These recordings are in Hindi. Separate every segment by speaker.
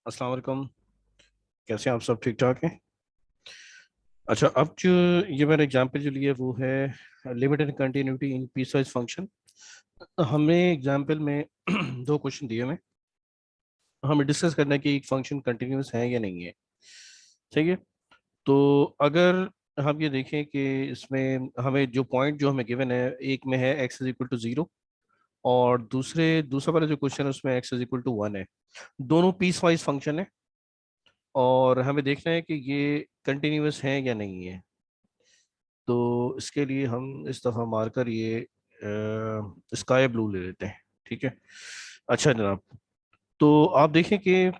Speaker 1: अस्सलाम वालेकुम। कैसे हैं आप? सब ठीक ठाक हैं? अच्छा, अब जो ये मैंने एग्जांपल जो लिया वो है limited continuity in piecewise function. हमें एग्जांपल में दो क्वेश्चन दिए हुए हैं। हमें डिस्कस करना है कि एक फंक्शन कंटिन्यूस है या नहीं है। ठीक है। तो अगर हम ये देखें कि इसमें हमें जो पॉइंट जो हमें गिवन है, एक में है x इज इक्वल टू 0 और दूसरा वाला जो क्वेश्चन है उसमें x इज इक्वल टू 1 है। दोनों पीस वाइज फंक्शन है और हमें देखना है कि ये कंटिन्यूस है या नहीं है। तो इसके लिए हम इस दफ़ा मार्कर ये स्काई ब्लू ले लेते हैं। ठीक है। अच्छा जनाब, तो आप देखें कि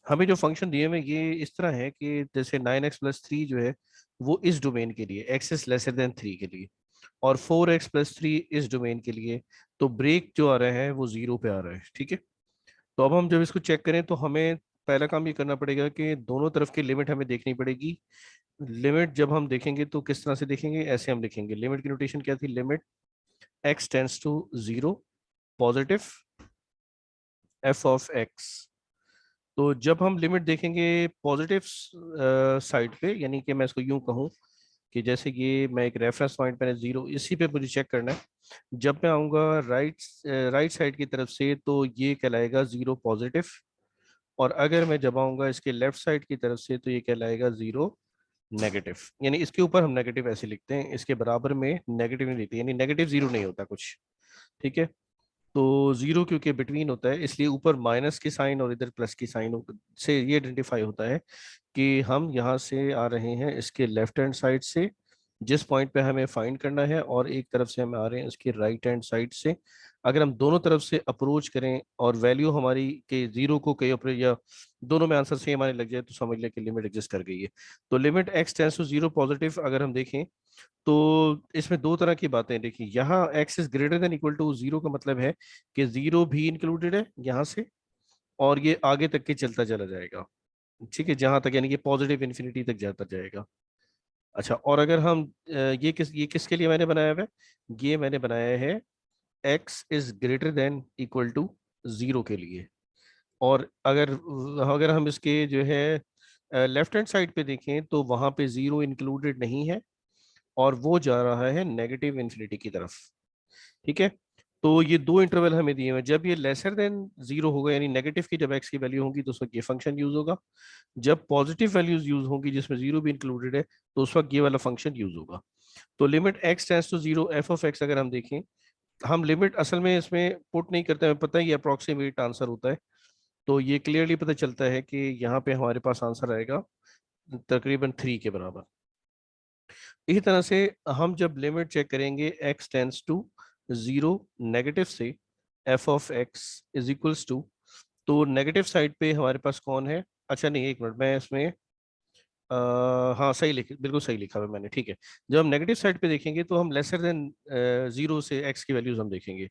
Speaker 1: हमें जो फंक्शन दिए हुए हैं, ये इस तरह है कि जैसे 9x+3 जो है वो इस डोमेन के लिए x इज लेसर देन 3 के लिए, और 4x+3 इस डोमेन के लिए। तो ब्रेक जो आ रहा है वो 0 पे आ रहा है। ठीक है। तो अब हम जब इसको चेक करें तो हमें पहला काम ये करना पड़ेगा कि दोनों तरफ की लिमिट हमें देखनी पड़ेगी। लिमिट जब हम देखेंगे तो किस तरह से देखेंगे, ऐसे हम लिखेंगे। लिमिट की नोटेशन क्या थी? Limit x tends to 0 positive f of x। तो जब हम लिमिट देखेंगे पॉजिटिव साइड पे, यानी कि मैं इसको यूं कहूं कि जैसे ये मैं एक रेफरेंस पॉइंट मैंने 0, इसी पे मुझे चेक करना है। जब मैं आऊंगा राइट साइड की तरफ से तो ये कहलाएगा 0 पॉजिटिव, और अगर मैं जब आऊंगा इसके लेफ्ट साइड की तरफ से तो ये कहलाएगा 0 नेगेटिव। यानी इसके ऊपर हम नेगेटिव ऐसे लिखते हैं, इसके बराबर में नेगेटिव नहीं लिखते, यानी नेगेटिव 0 नहीं होता कुछ। ठीक है। तो 0 क्योंकि बिटवीन होता है इसलिए ऊपर माइनस की साइन और इधर प्लस की साइन से ये आइडेंटिफाई होता है कि हम यहाँ से आ रहे हैं इसके लेफ्ट हैंड साइड से, जिस पॉइंट पे हमें फाइंड करना है, और एक तरफ से हम आ रहे हैं इसके राइट हैंड साइड से। अगर हम दोनों तरफ से अप्रोच करें और वैल्यू हमारी के 0 को कहीं अप्रोच या दोनों में आंसर सेम आने लग जाए तो समझ लें कि लिमिट एग्जिस्ट कर गई है। तो limit x tends to 0 positive अगर हम देखें तो इसमें दो तरह की बातें देखिए। यहाँ x is greater than equal to 0 का मतलब है कि 0 भी इंक्लूडेड है यहाँ से, और ये आगे तक के चलता चला जाएगा। ठीक है, जहां तक यानी कि पॉजिटिव इन्फिनिटी तक जाता जाएगा। अच्छा, और अगर हम ये किसके लिए मैंने बनाया हुआ है? ये मैंने बनाया है x is greater than equal to 0 के लिए। और अगर अगर हम इसके जो है लेफ्ट हैंड साइड पे देखें तो वहां पे 0 इंक्लूडेड नहीं है और वो जा रहा है नेगेटिव इन्फिनिटी की तरफ। ठीक है। तो ये दो इंटरवल हमें दिए हुए हैं। जब ये लेसर देन 0 होगा यानी नेगेटिव की जब x की वैल्यू होगी तो उस वक्त ये फंक्शन यूज होगा। जब पॉजिटिव वैल्यूज यूज होंगी जिसमें 0 भी इंक्लूडेड है तो उस वक्त ये वाला फंक्शन यूज होगा। तो limit x tends to 0 f of x अगर हम देखें, हम लिमिट असल में इसमें पुट नहीं करते, हमें पता है ये अप्रोक्सीमेट आंसर होता है। तो ये क्लियरली पता चलता है कि यहाँ पे हमारे पास आंसर आएगा तकरीबन 3 के बराबर। इसी तरह से हम जब लिमिट चेक करेंगे x टेंस टू 0 नेगेटिव से f of x is equals to, तो नेगेटिव साइड पे हमारे पास कौन है? अच्छा नहीं, एक मिनट, मैं इसमें हाँ सही बिल्कुल सही लिखा हुआ है मैंने। ठीक है। जब हम नेगेटिव साइड पे देखेंगे तो हम लेसर देन 0 से x की वैल्यूज हम देखेंगे।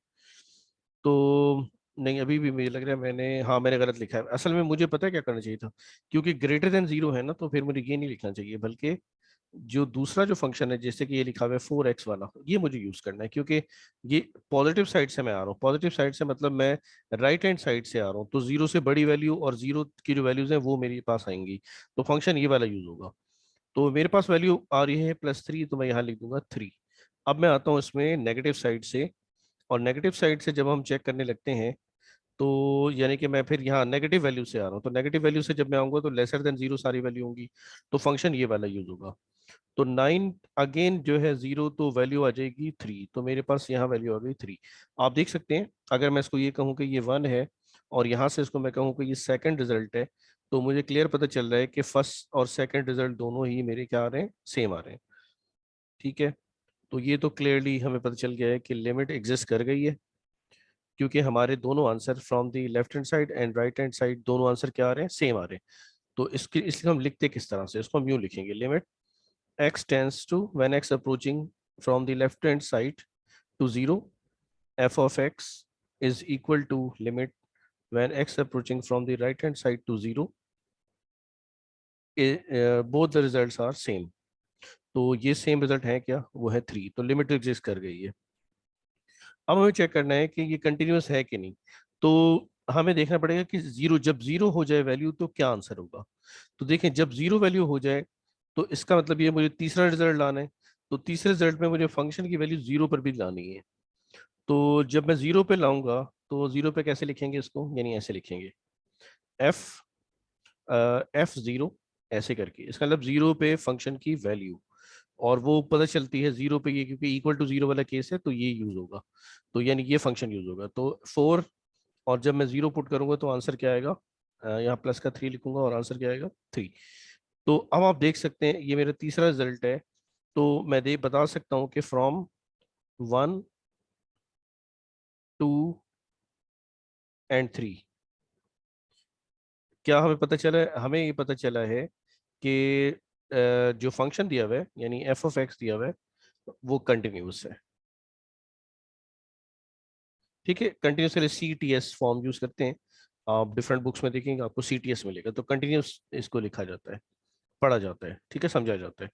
Speaker 1: तो नहीं, अभी भी मुझे लग रहा है मैंने गलत लिखा है। असल में मुझे पता है क्या करना चाहिए था, क्योंकि ग्रेटर देन 0 है ना, तो फिर मुझे ये नहीं लिखना चाहिए, बल्कि जो दूसरा जो फंक्शन है जैसे कि ये लिखा हुआ है 4x वाला, ये मुझे यूज करना है, क्योंकि ये पॉजिटिव साइड से मैं आ रहा हूँ। पॉजिटिव साइड से मतलब मैं राइट हैंड साइड से आ रहा हूँ, तो 0 से बड़ी वैल्यू और 0 की जो वैल्यूज हैं वो मेरे पास आएंगी। तो फंक्शन ये वाला यूज होगा। तो मेरे पास वैल्यू आ रही है +3, तो मैं यहाँ लिख दूंगा 3। अब मैं आता हूँ इसमें नेगेटिव साइड से, और नेगेटिव साइड से जब हम चेक करने लगते हैं तो यानी कि मैं फिर यहाँ नेगेटिव वैल्यू से आ रहा हूँ, तो नेगेटिव वैल्यू से जब मैं आऊंगा तो लेसर देन 0 सारी वैल्यू होंगी, तो फंक्शन ये वाला यूज होगा। तो 9 अगेन जो है 0, तो वैल्यू आ जाएगी 3, तो मेरे पास यहाँ वैल्यू आ गई 3। आप देख सकते हैं अगर मैं इसको ये कहूँ कि ये 1 है और यहाँ से इसको मैं कहूँ कि ये सेकंड रिजल्ट है, तो मुझे क्लियर पता चल रहा है कि फर्स्ट और सेकंड रिजल्ट दोनों ही मेरे क्या आ रहे हैं? सेम आ रहे हैं। ठीक है। तो ये तो क्लियरली हमें पता चल गया है कि लिमिट एग्जिस्ट कर गई है, क्योंकि हमारे दोनों answer from the left hand side and right hand side दोनों आंसर क्या आ रहे हैं? सेम आ रहे हैं। तो इसके इसलिए हम लिखते किस तरह से, इसको हम यूं लिखेंगे। Limit x tends to when x approaching from the left hand side to 0, f of x is equal to limit when x approaching from the right hand side to 0, both the results are same। तो ये सेम रिजल्ट है क्या? वो है 3, तो लिमिट एग्जिस्ट कर गई है। अब हमें चेक करना है कि ये कंटिन्यूस है कि नहीं। तो हमें देखना पड़ेगा कि जीरो, जब जीरो हो जाए वैल्यू तो क्या आंसर होगा। तो देखें, जब जीरो वैल्यू हो जाए तो इसका मतलब ये मुझे तीसरा रिजल्ट लाना है। तो तीसरे रिजल्ट में मुझे फंक्शन की वैल्यू जीरो पर भी लानी है। तो जब मैं जीरो पे लाऊंगा तो जीरो पे कैसे लिखेंगे इसको, यानी ऐसे लिखेंगे एफ एफ जीरो, ऐसे करके। इसका मतलब जीरो पे फंक्शन की वैल्यू, और वो पता चलती है जीरो पे ये, क्योंकि इक्वल टू जीरो वाला केस है तो ये यूज होगा। तो यानी ये फंक्शन यूज होगा तो फोर, और जब मैं जीरो पुट करूंगा तो आंसर क्या आएगा, यहाँ प्लस का थ्री लिखूंगा और आंसर क्या आएगा, थ्री। तो अब आप देख सकते हैं ये मेरा तीसरा रिजल्ट है। तो मैं दे बता सकता हूँ कि from one, two and three, क्या हमें पता चला है, हमें ये पता चला है कि जो फंक्शन दिया हुआ है यानी एफ ऑफ एक्स दिया हुआ है वो कंटिन्यूस है। ठीक है, कंटिन्यूस के लिए C T S form use करते हैं। आप डिफरेंट बुक्स में देखेंगे आपको सी टी एस मिलेगा, तो कंटिन्यूस इसको लिखा जाता है, पढ़ा जाता है, ठीक है, समझा जाता है।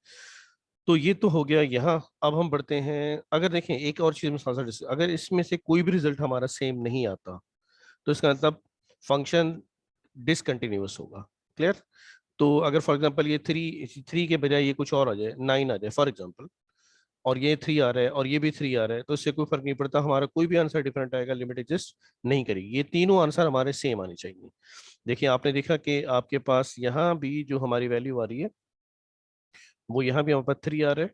Speaker 1: तो ये तो हो गया यहाँ। अब हम बढ़ते हैं, अगर देखें एक और चीज में साथ साथ अगर इसमें से कोई भी रिजल्ट हमारा सेम नहीं आता तो इसका मतलब फंक्शन डिसकंटिन्यूअस होगा। क्लियर। तो अगर फॉर एग्जांपल ये थ्री थ्री के बजाय ये कुछ और आ जाए, नाइन आ जाए फॉर एग्जांपल, और ये थ्री आ रहा है और ये भी थ्री आ रहा है, तो इससे कोई फर्क नहीं पड़ता, हमारा कोई भी आंसर डिफरेंट आएगा, लिमिट एग्जिस्ट नहीं करेगी, ये तीनों आंसर हमारे सेम आने चाहिए। देखिए आपने देखा कि आपके पास यहाँ भी जो हमारी वैल्यू आ रही है वो यहाँ भी हमारे पास थ्री आ रहा है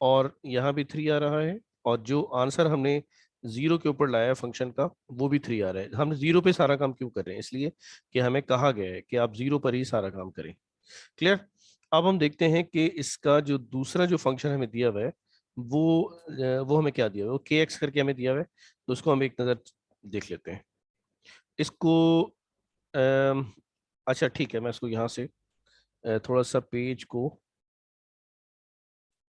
Speaker 1: और यहाँ भी थ्री आ रहा है, और जो आंसर हमने जीरो के ऊपर लाया है फंक्शन का वो भी थ्री आ रहा है। हम जीरो पे सारा काम क्यों कर रहे हैं, इसलिए कि हमें कहा गया है कि आप जीरो पर ही सारा काम करें। क्लियर। अब हम देखते हैं कि इसका जो दूसरा जो फंक्शन हमें दिया हुआ है वो हमें क्या दिया हुआ है, वो के एक्स करके हमें दिया हुआ है। तो उसको हम एक नज़र देख लेते हैं इसको। अम, अच्छा ठीक है, मैं इसको यहाँ से थोड़ा सा पेज को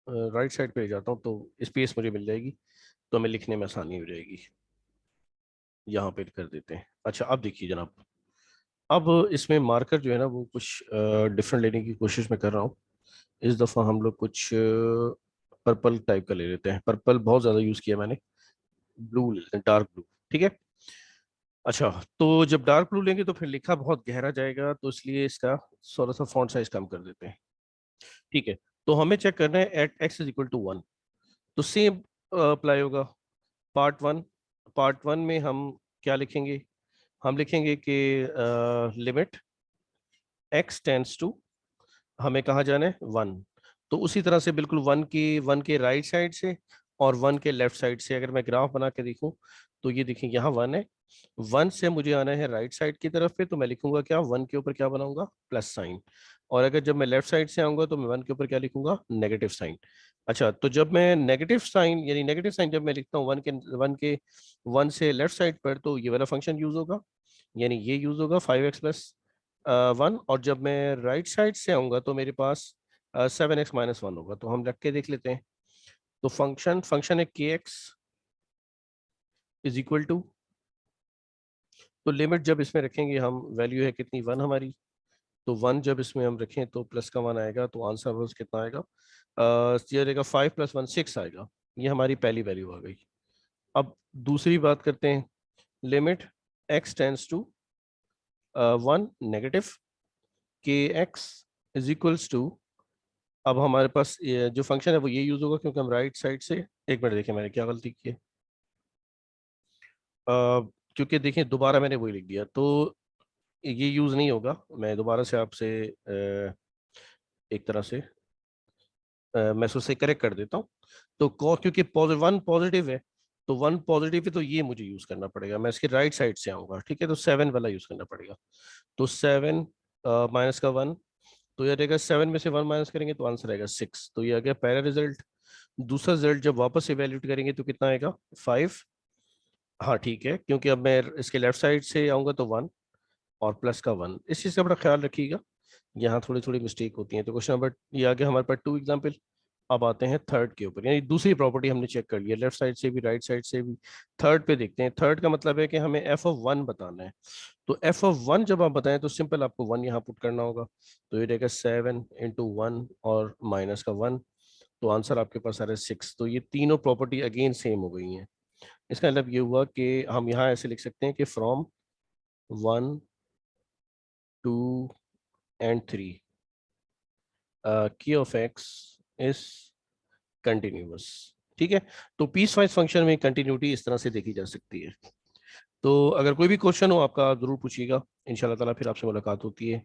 Speaker 1: राइट साइड पे ले जाता हूँ तो स्पेस मुझे मिल जाएगी, तो हमें लिखने में आसानी हो जाएगी। यहाँ पे कर देते हैं। अच्छा अब देखिए जनाब, अब इसमें मार्कर जो है ना वो कुछ डिफरेंट लेने की कोशिश में कर रहा हूँ। इस दफ़ा हम लोग कुछ पर्पल टाइप का ले लेते हैं, पर्पल बहुत ज़्यादा यूज़ किया मैंने, ब्लू ले लेते हैं, डार्क ब्लू। ठीक है। अच्छा, तो जब डार्क ब्लू लेंगे तो फिर लिखा बहुत गहरा जाएगा, तो इसलिए इसका थोड़ा सा फॉन्ट साइज कम कर देते हैं। ठीक है। तो हमें चेक करना है at x is equal to one, तो सेम अप्लाई होगा। पार्ट वन, पार्ट वन में हम क्या लिखेंगे, हम लिखेंगे कि लिमिट एक्स टेंड्स टू, हमें कहाँ जाना है, वन। तो उसी तरह से बिल्कुल वन के राइट साइड से और वन के लेफ्ट साइड से अगर मैं ग्राफ बना के देखूं तो ये देखिए यहाँ वन है, वन से मुझे आना है राइट साइड की तरफ पे, तो मैं लिखूंगा क्या, वन के ऊपर क्या बनाऊंगा, प्लस साइन। और अगर जब मैं लेफ्ट साइड से आऊंगा तो मैं वन के ऊपर क्या लिखूंगा, नेगेटिव साइन। अच्छा, तो जब मैं नेगेटिव साइन यानी नेगेटिव साइन जब मैं लिखता हूँ वन से लेफ्ट साइड पर, तो ये वाला फंक्शन यूज होगा, यानी ये यूज होगा फाइव एक्स प्लस वन। और जब मैं राइट साइड से आऊंगा तो मेरे पास सेवन एक्स माइनस वन होगा। तो हम रख के देख लेते हैं। तो फंक्शन फंक्शन है के एक्स इज इक्वल टू, तो लिमिट जब इसमें रखेंगे हम, वैल्यू है कितनी, वन हमारी, तो वन जब इसमें हम रखें तो प्लस का वन आएगा, तो आंसर बस कितना आएगा, ये रहेगा फाइव प्लस वन सिक्स आएगा। ये हमारी पहली वैल्यू आ गई। अब दूसरी बात करते हैं, limit x tends to one negative के एक्स इज इक्वल्स टू, अब हमारे पास जो फंक्शन है वो ये यूज होगा क्योंकि हम राइट साइड से, एक मिनट देखिए मैंने क्या गलती की है, क्योंकि देखिए दोबारा मैंने वही लिख दिया, तो ये यूज नहीं होगा। मैं दोबारा से आपसे एक तरह से मैं उससे करेक्ट कर देता हूँ। तो क्योंकि वन पॉजिटिव है, तो वन पॉजिटिव है तो ये मुझे यूज करना पड़ेगा, मैं इसके राइट साइड से आऊंगा, ठीक है, तो सेवन वाला यूज करना पड़ेगा। तो सेवन माइनस का वन, तो ये रहेगा सेवन में से वन माइनस करेंगे तो आंसर आएगा सिक्स, तो ये आ गया पहला रिजल्ट। दूसरा रिजल्ट जब वापस इवेल्यूट करेंगे तो कितना आएगा, फाइव। हाँ ठीक है, क्योंकि अब मैं इसके लेफ्ट साइड से आऊंगा तो वन और प्लस का वन, इस चीज़ का बड़ा ख्याल रखिएगा, यहाँ थोड़ी थोड़ी मिस्टेक होती है। तो क्वेश्चन नंबर ये आ गया हमारे पास टू एग्जाम्पल। अब आते हैं थर्ड के ऊपर, यानी दूसरी प्रॉपर्टी हमने चेक कर लिया, लेफ्ट साइड से भी राइट साइड से भी। थर्ड पे देखते हैं, थर्ड का मतलब है कि हमें एफ ऑफ वन बताना है। तो एफ ऑफ वन जब आप बताएं तो सिंपल आपको वन यहाँ पुट करना होगा, तो ये रहेगा सेवन इंटू वन और माइनस का वन, तो आंसर आपके पास आ रहा है सिक्स। तो ये तीनों प्रॉपर्टी अगेन सेम हो गई हैं। इसका मतलब ये हुआ कि हम यहाँ ऐसे लिख सकते हैं कि from 1 2 and 3 k of x is continuous. ठीक है, तो पीस वाइज फंक्शन में कंटिन्यूटी इस तरह से देखी जा सकती है। तो अगर कोई भी क्वेश्चन हो आपका जरूर पूछिएगा, इंशाल्लाह ताला फिर आपसे मुलाकात होती है।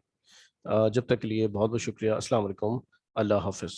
Speaker 1: जब तक के लिए बहुत बहुत शुक्रिया। अस्सलाम वालेकुम, अल्लाह हाफिज।